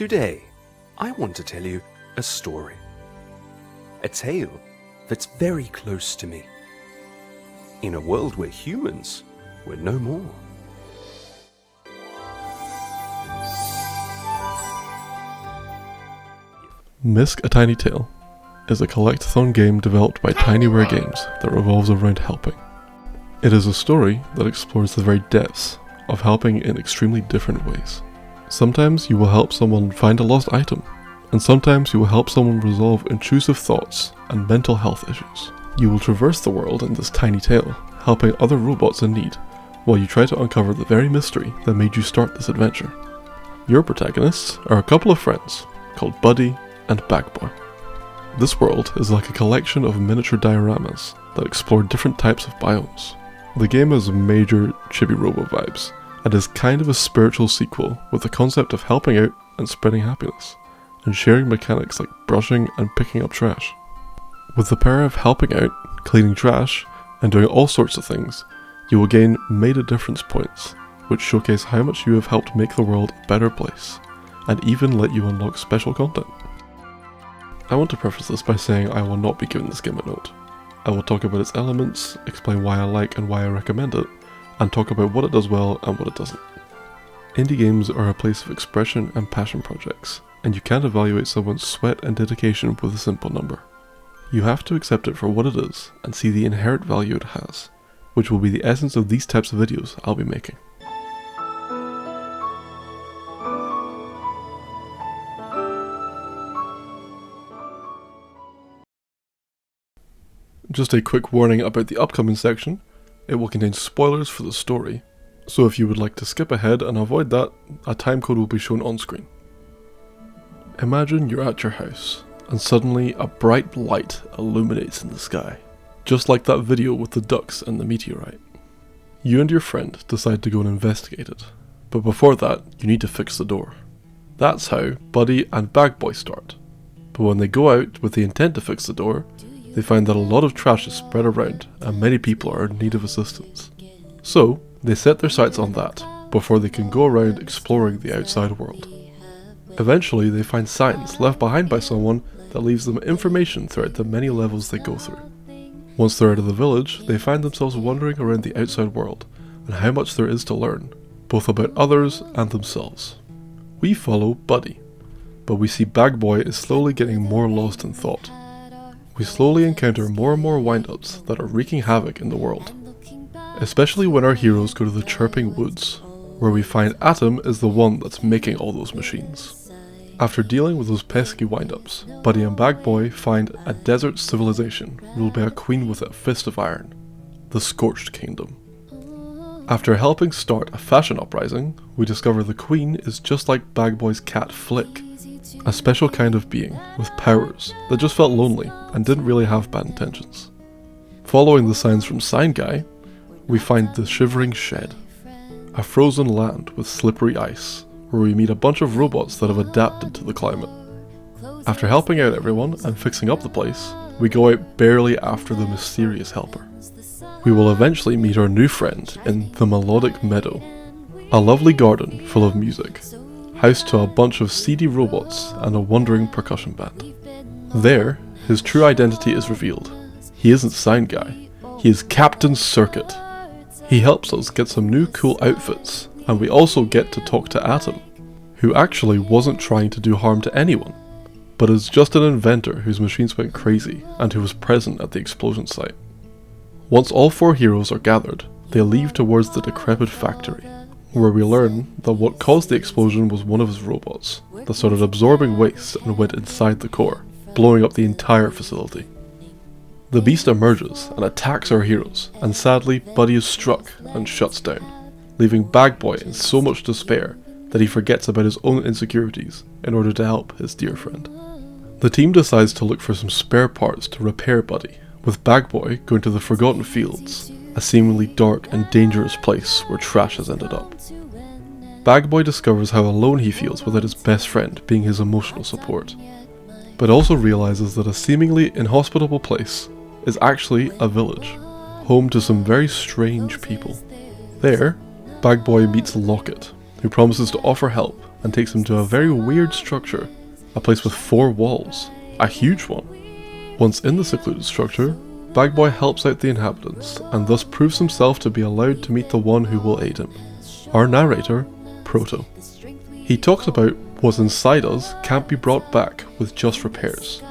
Today, I want to tell you a story. A tale that's very close to me. In a world where humans were no more. Misc, A Tiny Tale is a colectathon game developed by Tinyware games that revolves around helping. It is a story that explores the very depths of helping in extremely different ways. Sometimes you will help someone find a lost item, and sometimes you will help someone resolve intrusive thoughts and mental health issues. You will traverse the world in this tiny tale, helping other robots in need, while you try to uncover the very mystery that made you start this adventure. Your protagonists are a couple of friends called Buddy and Bagboy. This world is like a collection of miniature dioramas that explore different types of biomes. The game has major Chibi Robo vibes, and is kind of a spiritual sequel with the concept of helping out and spreading happiness, and sharing mechanics like brushing and picking up trash. With the power of helping out, cleaning trash, and doing all sorts of things, you will gain Made a Difference points, which showcase how much you have helped make the world a better place, and even let you unlock special content. I want to preface this by saying I will not be giving this game a note. I will talk about its elements, explain why I like and why I recommend it, and talk about what it does well and what it doesn't. Indie games are a place of expression and passion projects, and you can't evaluate someone's sweat and dedication with a simple number. You have to accept it for what it is and see the inherent value it has, which will be the essence of these types of videos I'll be making. Just a quick warning about the upcoming section. It will contain spoilers for the story, so if you would like to skip ahead and avoid that, a timecode will be shown on screen. Imagine you're at your house, and suddenly a bright light illuminates in the sky, just like that video with the ducks and the meteorite. You and your friend decide to go and investigate it, but before that, you need to fix the door. That's how Buddy and Bagboy start, but when they go out with the intent to fix the door, they find that a lot of trash is spread around and many people are in need of assistance. So, they set their sights on that, before they can go around exploring the outside world. Eventually, they find signs left behind by someone that leaves them information throughout the many levels they go through. Once they're out of the village, they find themselves wandering around the outside world, and how much there is to learn, both about others and themselves. We follow Buddy, but we see Bagboy is slowly getting more lost in thought. We slowly encounter more and more wind-ups that are wreaking havoc in the world, especially when our heroes go to the Chirping Woods, where we find Atom is the one that's making all those machines. After dealing with those pesky wind-ups, Buddy and Bagboy find a desert civilization ruled by a queen with a fist of iron, the Scorched Kingdom. After helping start a fashion uprising, we discover the queen is just like Bagboy's cat Flick, a special kind of being with powers that just felt lonely and didn't really have bad intentions. Following the signs from Sign Guy, we find the Shivering Shed, a frozen land with slippery ice, where we meet a bunch of robots that have adapted to the climate. After helping out everyone and fixing up the place, we go out barely after the mysterious helper. We will eventually meet our new friend in the Melodic Meadow, a lovely garden full of music, house to a bunch of seedy robots and a wandering percussion band. There, his true identity is revealed. He isn't Sign Guy, he is Captain Circuit. He helps us get some new cool outfits, and we also get to talk to Atom, who actually wasn't trying to do harm to anyone, but is just an inventor whose machines went crazy and who was present at the explosion site. Once all four heroes are gathered, they leave towards the decrepit factory, where we learn that what caused the explosion was one of his robots that started absorbing waste and went inside the core, blowing up the entire facility. The beast emerges and attacks our heroes, and sadly Buddy is struck and shuts down, leaving Bagboy in so much despair that he forgets about his own insecurities in order to help his dear friend. The team decides to look for some spare parts to repair Buddy, with Bagboy going to the Forgotten Fields, a seemingly dark and dangerous place where trash has ended up. Bagboy discovers how alone he feels without his best friend being his emotional support, but also realizes that a seemingly inhospitable place is actually a village, home to some very strange people. There, Bagboy meets Locket, who promises to offer help and takes them to a very weird structure, a place with 4 walls, a huge one. Once in the secluded structure, Bag Boy helps out the inhabitants, and thus proves himself to be allowed to meet the one who will aid him, our narrator, Proto. He talks about what's inside us can't be brought back with just repairs.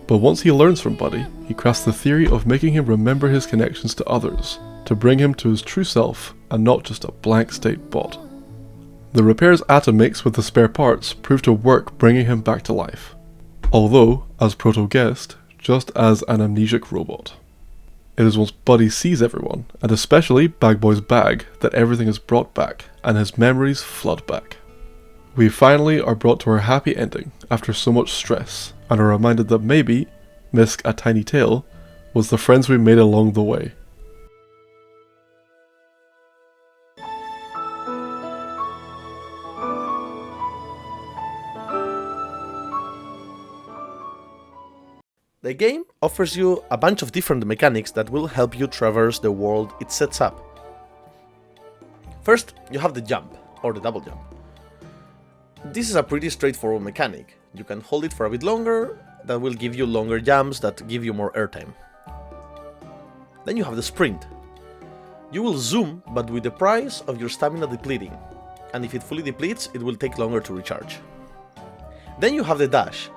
But once he learns from Buddy, he crafts the theory of making him remember his connections to others, to bring him to his true self and not just a blank state bot. The repairs Atom makes with the spare parts prove to work, bringing him back to life. Although, as Proto guessed, just as an amnesiac robot. It is once Buddy sees everyone, and especially Bag Boy's bag, that everything is brought back, and his memories flood back. We finally are brought to our happy ending after so much stress, and are reminded that maybe Misc, a tiny tail, was the friends we made along the way. The game offers you a bunch of different mechanics that will help you traverse the world it sets up. First, you have the jump, or the double jump. This is a pretty straightforward mechanic. You can hold it for a bit longer, that will give you longer jumps that give you more airtime. Then you have the sprint. You will zoom, but with the price of your stamina depleting, and if it fully depletes, it will take longer to recharge. Then you have the dash,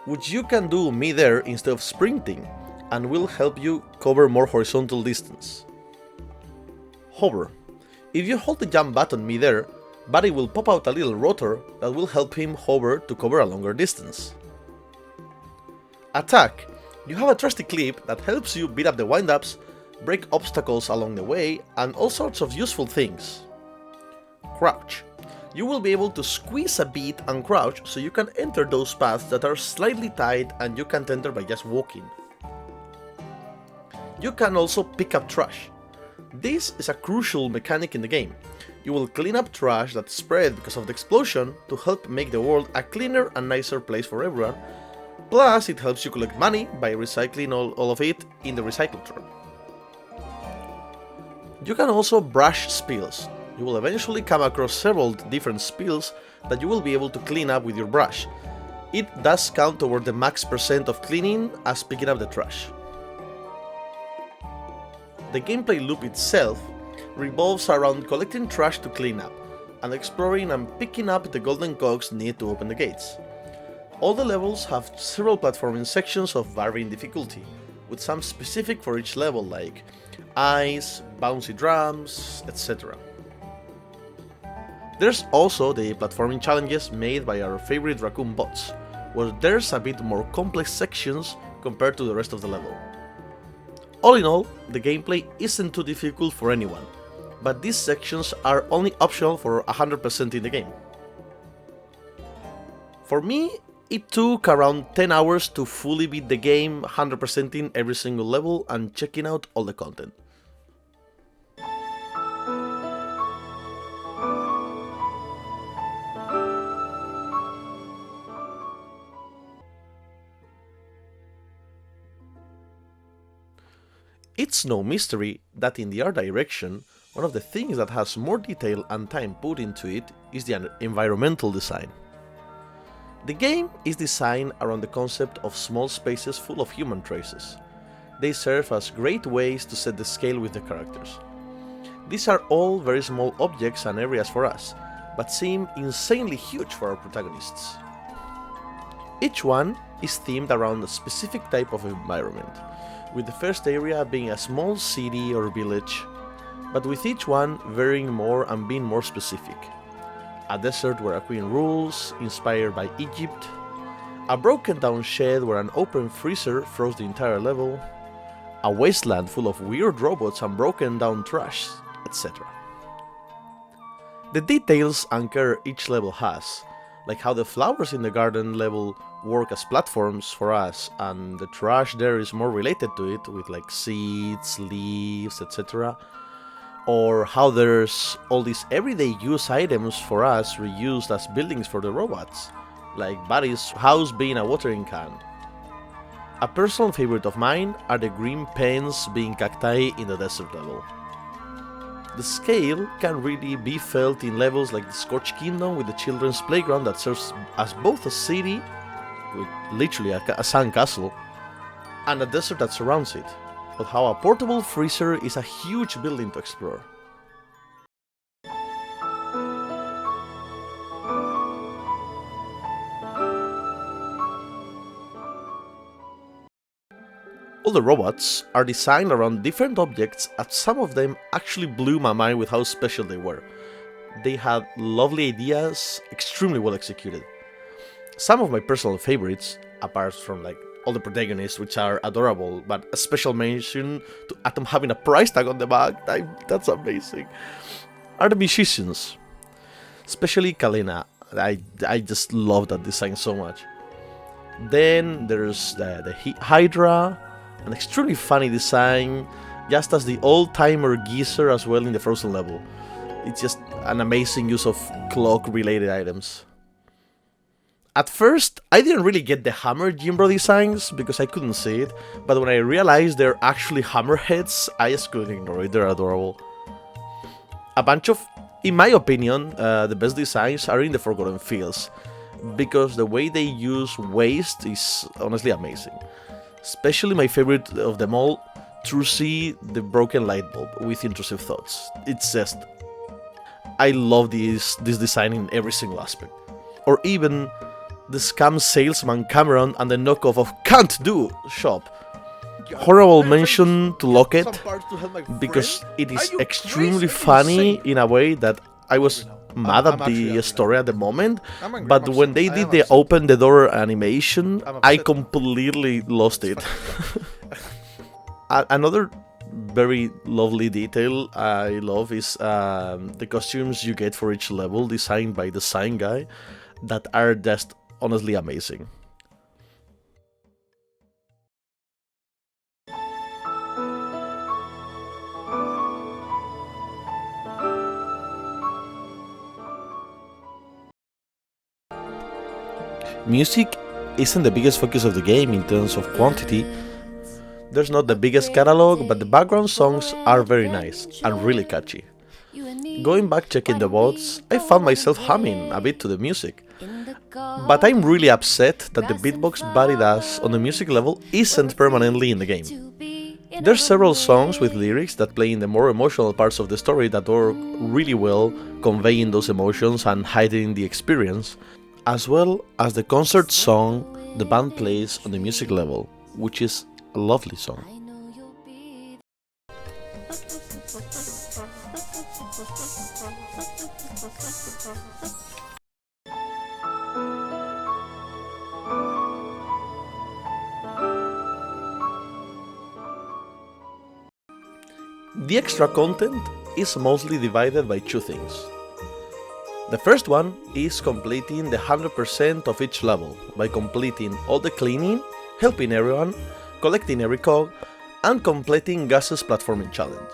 which you can do mid-air instead of sprinting, and will help you cover more horizontal distance. Hover. If you hold the jump button mid-air, Buddy will pop out a little rotor that will help him hover to cover a longer distance. Attack. You have a trusty clip that helps you beat up the wind-ups, break obstacles along the way, and all sorts of useful things. Crouch. You will be able to squeeze a bit and crouch so you can enter those paths that are slightly tight and you can't enter by just walking. You can also pick up trash. This is a crucial mechanic in the game. You will clean up trash that's spread because of the explosion to help make the world a cleaner and nicer place for everyone, plus it helps you collect money by recycling all of it in the recycle truck. You can also brush spills. You will eventually come across several different spills that you will be able to clean up with your brush. It does count toward the max % of cleaning as picking up the trash. The gameplay loop itself revolves around collecting trash to clean up, and exploring and picking up the golden cogs needed to open the gates. All the levels have several platforming sections of varying difficulty, with some specific for each level like ice, bouncy drums, etc. There's also the platforming challenges made by our favorite raccoon bots, where there's a bit more complex sections compared to the rest of the level. All in all, the gameplay isn't too difficult for anyone, but these sections are only optional for 100% in the game. For me, it took around 10 hours to fully beat the game 100% in every single level and checking out all the content. It's no mystery that in the art direction, one of the things that has more detail and time put into it is the environmental design. The game is designed around the concept of small spaces full of human traces. They serve as great ways to set the scale with the characters. These are all very small objects and areas for us, but seem insanely huge for our protagonists. Each one is themed around a specific type of environment, with the first area being a small city or village, but with each one varying more and being more specific. A desert where a queen rules, inspired by Egypt, a broken down shed where an open freezer froze the entire level, a wasteland full of weird robots and broken down trash, etc. The details and care each level has, like how the flowers in the garden level work as platforms for us, and the trash there is more related to it, with like seeds, leaves, etc. Or how there's all these everyday use items for us reused as buildings for the robots, like Buddy's house being a watering can. A personal favorite of mine are the green pens being cacti in the desert level. The scale can really be felt in levels like the Scorched Kingdom with the children's playground that serves as both a city, with literally a sand castle, and a desert that surrounds it, but how a portable freezer is a huge building to explore. All the robots are designed around different objects, and some of them actually blew my mind with how special they were. They had lovely ideas, extremely well executed. Some of my personal favorites, apart from like all the protagonists, which are adorable, but a special mention to Atom having a price tag on the back, that's amazing, are the musicians. Especially Kalena. I just love that design so much. Then there's the Hydra, an extremely funny design, just as the old-timer Geezer as well in the Frozen level. It's just an amazing use of clock-related items. At first, I didn't really get the Hammer Jimbro designs because I couldn't see it, but when I realized they're actually hammerheads, I just couldn't ignore it, they're adorable. A bunch of, in my opinion, the best designs are in the Forgotten Fields, because the way they use waste is honestly amazing. Especially my favorite of them all, Trucy, the broken light bulb with intrusive thoughts. It's just, I love this design in every single aspect. Or even the scam salesman Cameron and the knockoff of Can't Do shop. Horrible mention to Locket, because it is extremely funny in a way that I was mad at the story at the moment, but when they did the open the door animation, I completely lost it. Another very lovely detail I love is the costumes you get for each level, designed by the sign guy, that are just honestly amazing. Music isn't the biggest focus of the game in terms of quantity. There's not the biggest catalog, but the background songs are very nice and really catchy. Going back checking the votes, I found myself humming a bit to the music. But I'm really upset that the beatbox Buddy does on the music level isn't permanently in the game. There's several songs with lyrics that play in the more emotional parts of the story that work really well, conveying those emotions and hiding the experience, as well as the concert song the band plays on the music level, which is a lovely song. The extra content is mostly divided by two things. The first one is completing the 100% of each level by completing all the cleaning, helping everyone, collecting every cog, and completing Gus's platforming challenge.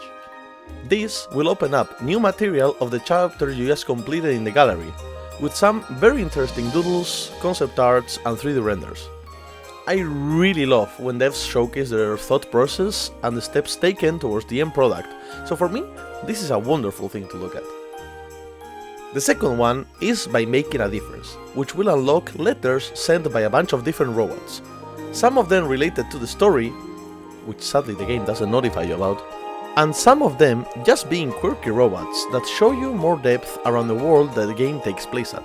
This will open up new material of the chapter you just completed in the gallery, with some very interesting doodles, concept arts, and 3D renders. I really love when devs showcase their thought process and the steps taken towards the end product, so for me, this is a wonderful thing to look at. The second one is by making a difference, which will unlock letters sent by a bunch of different robots. Some of them related to the story, which sadly the game doesn't notify you about, and some of them just being quirky robots that show you more depth around the world that the game takes place at.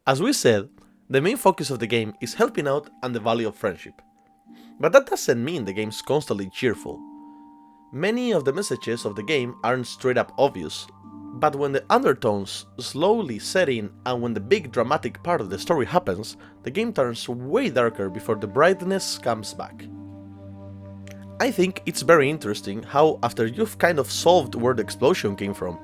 As we said, the main focus of the game is helping out and the value of friendship. But that doesn't mean the game's constantly cheerful. Many of the messages of the game aren't straight up obvious, but when the undertones slowly set in and when the big dramatic part of the story happens, the game turns way darker before the brightness comes back. I think it's very interesting how after you've kind of solved where the explosion came from,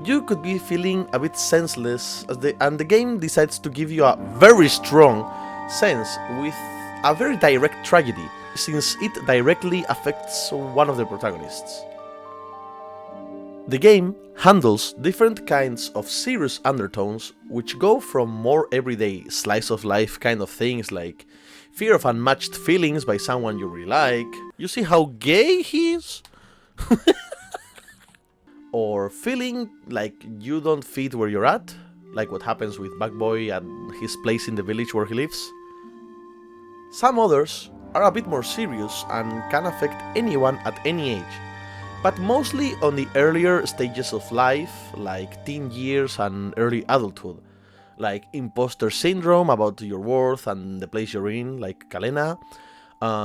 you could be feeling a bit senseless and the game decides to give you a very strong sense with a very direct tragedy, since it directly affects one of the protagonists. The game handles different kinds of serious undertones, which go from more everyday slice of life kind of things like fear of unmatched feelings by someone you really like, you see how gay he is? Or feeling like you don't fit where you're at, like what happens with Bugboy and his place in the village where he lives. Some others are a bit more serious and can affect anyone at any age, but mostly on the earlier stages of life, like teen years and early adulthood, like imposter syndrome about your worth and the place you're in, like Kalena,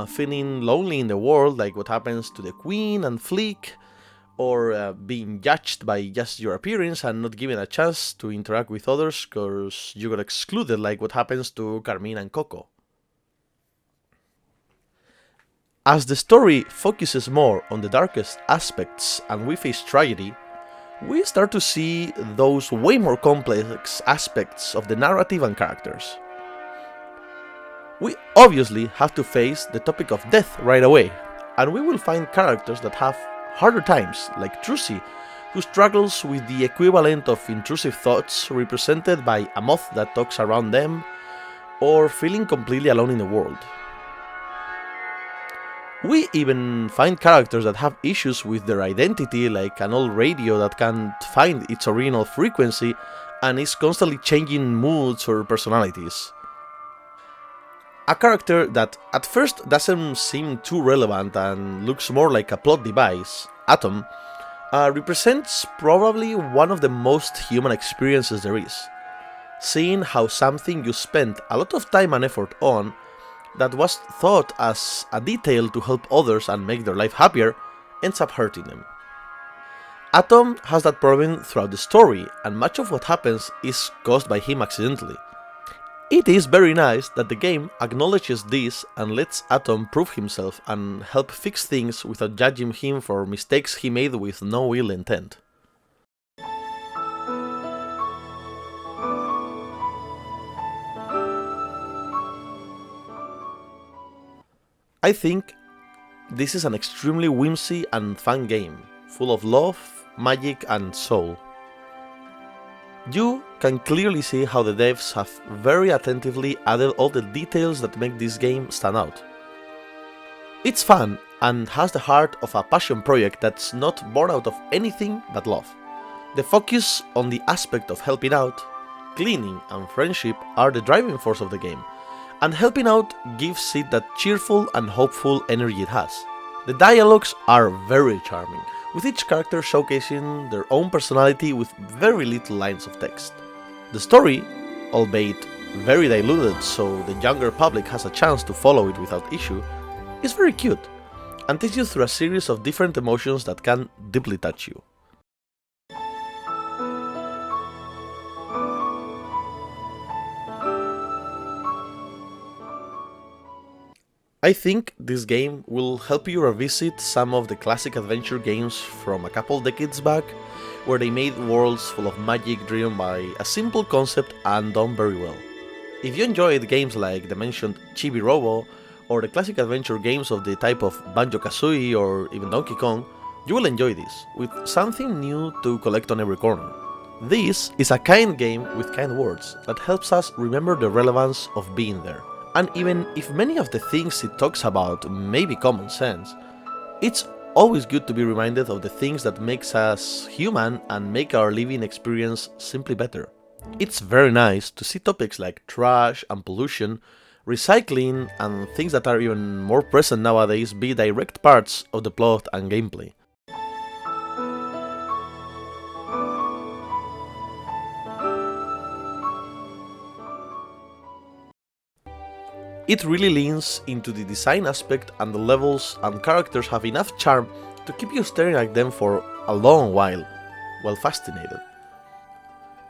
feeling lonely in the world, like what happens to the Queen and Flick, or being judged by just your appearance and not given a chance to interact with others because you got excluded, like what happens to Carmine and Coco. As the story focuses more on the darkest aspects and we face tragedy, we start to see those way more complex aspects of the narrative and characters. We obviously have to face the topic of death right away, and we will find characters that have harder times, like Trucy, who struggles with the equivalent of intrusive thoughts represented by a moth that talks around them, or feeling completely alone in the world. We even find characters that have issues with their identity, like an old radio that can't find its original frequency and is constantly changing moods or personalities. A character that at first doesn't seem too relevant and looks more like a plot device, Atom, represents probably one of the most human experiences there is. Seeing how something you spent a lot of time and effort on that was thought as a detail to help others and make their life happier, ends up hurting them. Atom has that problem throughout the story, and much of what happens is caused by him accidentally. It is very nice that the game acknowledges this and lets Atom prove himself and help fix things without judging him for mistakes he made with no ill intent. I think this is an extremely whimsy and fun game, full of love, magic and soul. You can clearly see how the devs have very attentively added all the details that make this game stand out. It's fun and has the heart of a passion project that's not born out of anything but love. The focus on the aspect of helping out, cleaning and friendship are the driving force of the game, and helping out gives it that cheerful and hopeful energy it has. The dialogues are very charming, with each character showcasing their own personality with very little lines of text. The story, albeit very diluted so the younger public has a chance to follow it without issue, is very cute, and takes you through a series of different emotions that can deeply touch you. I think this game will help you revisit some of the classic adventure games from a couple decades back, where they made worlds full of magic driven by a simple concept and done very well. If you enjoyed games like the mentioned Chibi Robo, or the classic adventure games of the type of Banjo-Kazooie or even Donkey Kong, you will enjoy this, with something new to collect on every corner. This is a kind game with kind words that helps us remember the relevance of being there. And even if many of the things it talks about may be common sense, it's always good to be reminded of the things that makes us human and make our living experience simply better. It's very nice to see topics like trash and pollution, recycling and things that are even more present nowadays be direct parts of the plot and gameplay. It really leans into the design aspect, and the levels and characters have enough charm to keep you staring at them for a long while fascinated.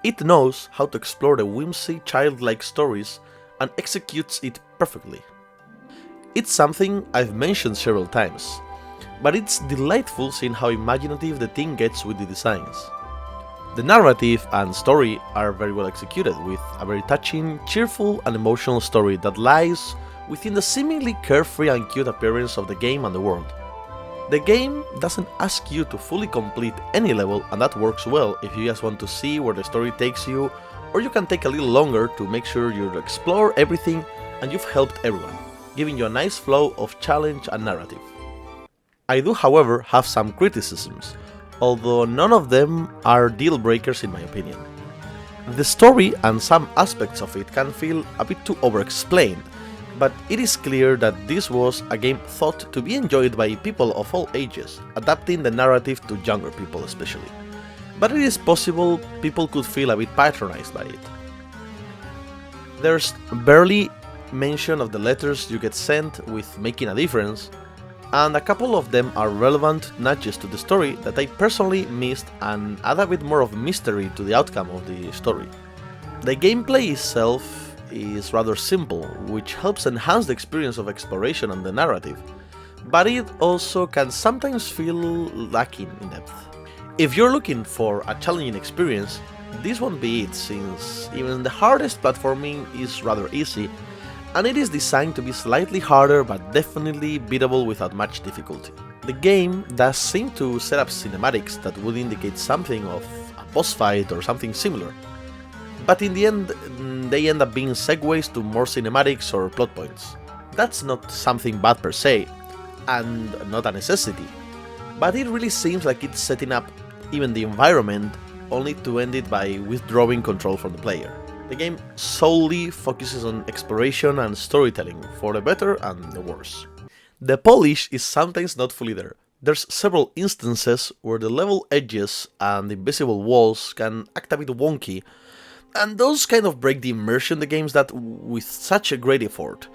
It knows how to explore the whimsy childlike stories and executes it perfectly. It's something I've mentioned several times, but it's delightful seeing how imaginative the team gets with the designs. The narrative and story are very well executed, with a very touching, cheerful and emotional story that lies within the seemingly carefree and cute appearance of the game and the world. The game doesn't ask you to fully complete any level, and that works well if you just want to see where the story takes you, or you can take a little longer to make sure you explore everything and you've helped everyone, giving you a nice flow of challenge and narrative. I do, however, have some criticisms, although none of them are deal breakers in my opinion. The story and some aspects of it can feel a bit too overexplained, but it is clear that this was a game thought to be enjoyed by people of all ages, adapting the narrative to younger people especially. But it is possible people could feel a bit patronized by it. There's barely mention of the letters you get sent with making a difference, and a couple of them are relevant nudges to the story that I personally missed and add a bit more of mystery to the outcome of the story. The gameplay itself is rather simple, which helps enhance the experience of exploration and the narrative, but it also can sometimes feel lacking in depth. If you're looking for a challenging experience, this won't be it, since even the hardest platforming is rather easy, and it is designed to be slightly harder but definitely beatable without much difficulty. The game does seem to set up cinematics that would indicate something of a boss fight or something similar, but in the end they end up being segues to more cinematics or plot points. That's not something bad per se, and not a necessity, but it really seems like it's setting up even the environment only to end it by withdrawing control from the player. The game solely focuses on exploration and storytelling, for the better and the worse. The polish is sometimes not fully there. There's several instances where the level edges and invisible walls can act a bit wonky, and those kind of break the immersion the games that with such a great effort.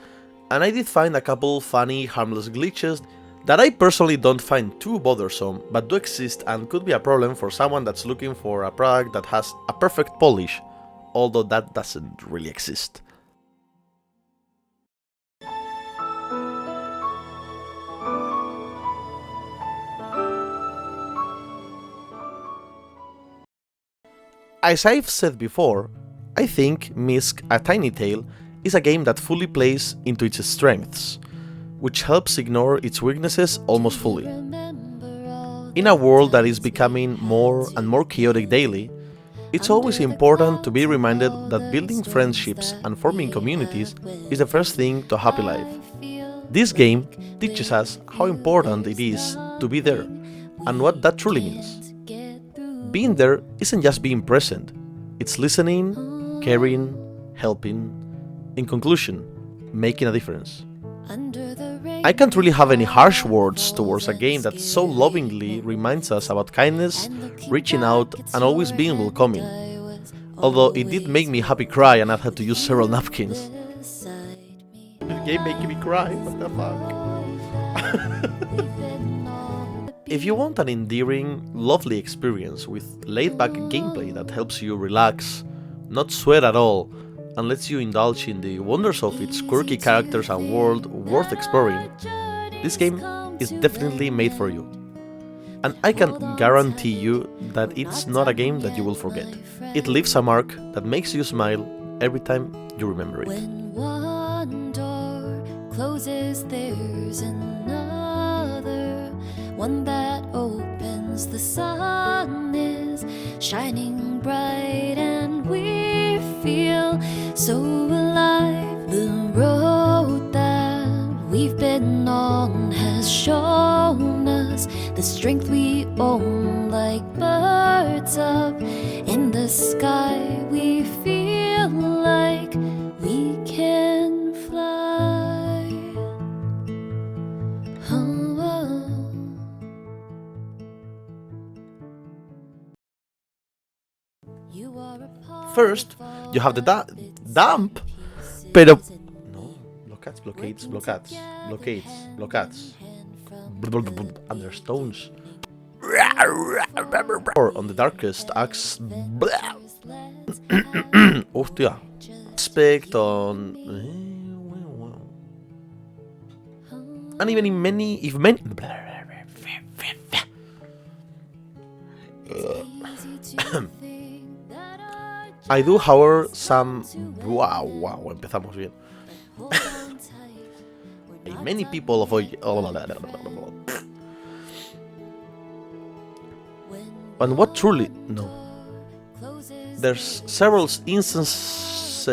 And I did find a couple funny, harmless glitches that I personally don't find too bothersome, but do exist and could be a problem for someone that's looking for a product that has a perfect polish, although that doesn't really exist. As I've said before, I think Misc: A Tiny Tale is a game that fully plays into its strengths, which helps ignore its weaknesses almost fully. In a world that is becoming more and more chaotic daily, it's always important to be reminded that building friendships and forming communities is the first thing to a happy life. This game teaches us how important it is to be there, and what that truly means. Being there isn't just being present, it's listening, caring, helping, in conclusion, making a difference. I can't really have any harsh words towards a game that so lovingly reminds us about kindness, reaching out, and always being welcoming. Although it did make me happy cry and I've had to use several napkins. The game making me cry, what the fuck? If you want an endearing, lovely experience with laid-back gameplay that helps you relax, not sweat at all, and lets you indulge in the wonders of its quirky characters and world worth exploring, this game is definitely made for you. And I can guarantee you that it's not a game that you will forget. It leaves a mark that makes you smile every time you remember it. When one door closes, there's another, one that opens. The sun is shining bright and we feel so alive. The road that we've been on has shown us the strength we own. Like birds up in the sky, we feel like we can fly. Oh, oh. You are a part. First, you have the dump, pero... No, blockades. Under stones. Or on the darkest axe. Hostia. Aspect on... And even in many... I do, however, some... Wow, empezamos bien. Many people avoid... And what truly... no. There's several instances